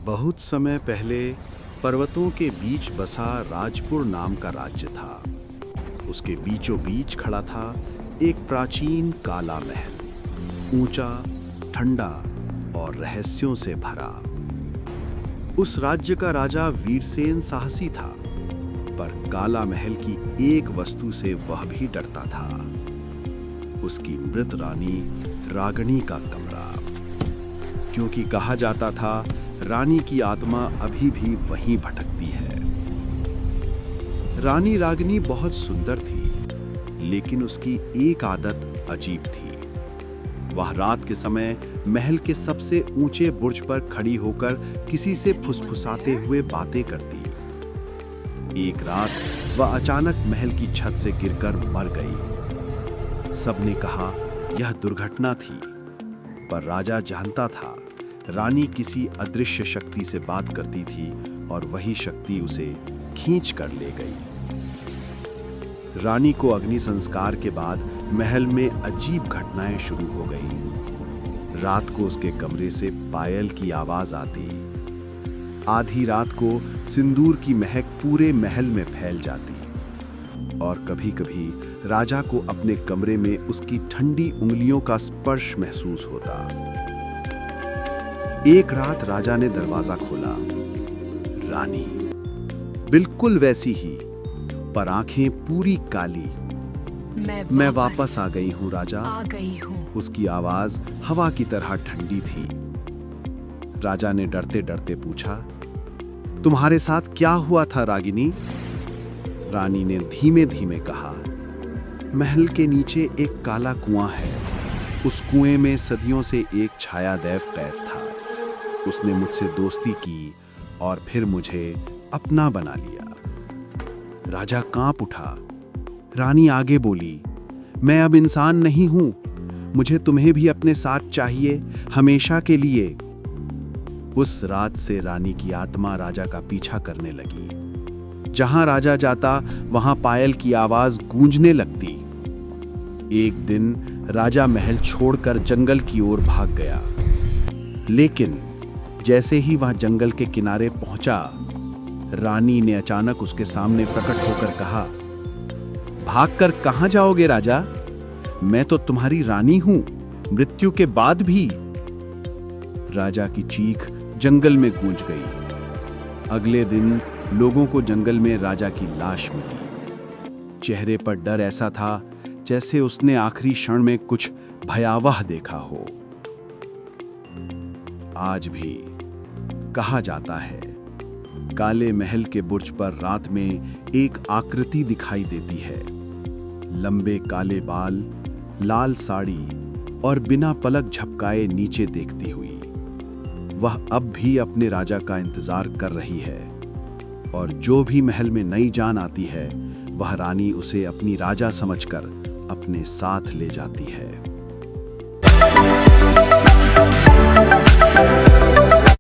बहुत समय पहले पर्वतों के बीच बसा राजपुर नाम का राज्य था। उसके बीचों बीच खड़ा था एक प्राचीन काला महल, ऊंचा, ठंडा और रहस्यों से भरा। उस राज्य का राजा वीरसेन साहसी था, पर काला महल की एक वस्तु से वह भी डरता था, उसकी मृत रानी रागिनी का कमरा। क्योंकि कहा जाता था रानी की आत्मा अभी भी वहीं भटकती है। रानी रागिनी बहुत सुंदर थी, लेकिन उसकी एक आदत अजीब थी। वह रात के समय महल के सबसे ऊंचे बुर्ज पर खड़ी होकर किसी से फुसफुसाते हुए बातें करती। एक रात वह अचानक महल की छत से गिरकर मर गई। सबने कहा यह दुर्घटना थी, पर राजा जानता था रानी किसी अदृश्य शक्ति से बात करती थी और वही शक्ति उसे खींच कर ले गई। रानी को अग्नि संस्कार के बाद महल में अजीब घटनाएं शुरू हो गई। रात को उसके कमरे से पायल की आवाज आती। आधी रात को सिंदूर की महक पूरे महल में फैल जाती और कभी-कभी राजा को अपने कमरे में उसकी ठंडी उंगलियों का स्पर्श महसूस होता। एक रात राजा ने दरवाजा खोला। रानी बिल्कुल वैसी ही, पर आंखें पूरी काली। मैं वापस आ गई हूँ राजा। उसकी आवाज हवा की तरह ठंडी थी। राजा ने डरते डरते पूछा, तुम्हारे साथ क्या हुआ था रागिनी? रानी ने धीमे धीमे कहा, महल के नीचे एक काला कुआं है। उस कुएं में सदियों से एक छायादेव कैद था। उसने मुझसे दोस्ती की और फिर मुझे अपना बना लिया। राजा कांप उठा। रानी आगे बोली, मैं अब इंसान नहीं हूं। मुझे तुम्हें भी अपने साथ चाहिए, हमेशा के लिए। उस रात से रानी की आत्मा राजा का पीछा करने लगी। जहां राजा जाता वहां पायल की आवाज गूंजने लगती। एक दिन राजा महल छोड़कर जंगल की ओर भाग गया, लेकिन जैसे ही वह जंगल के किनारे पहुंचा, रानी ने अचानक उसके सामने प्रकट होकर कहा, भागकर कहां जाओगे राजा? मैं तो तुम्हारी रानी हूं, मृत्यु के बाद भी। राजा की चीख जंगल में गूंज गई। अगले दिन लोगों को जंगल में राजा की लाश मिली। चेहरे पर डर ऐसा था जैसे उसने आखिरी क्षण में कुछ भयावह देखा हो। आज भी कहा जाता है काले महल के बुर्ज पर रात में एक आकृति दिखाई देती है। लंबे काले बाल, लाल साड़ी और बिना पलक झपकाए नीचे देखती हुई। वह अब भी अपने राजा का इंतजार कर रही है और जो भी महल में नई जान आती है, वह रानी उसे अपनी राजा समझकर अपने साथ ले जाती है।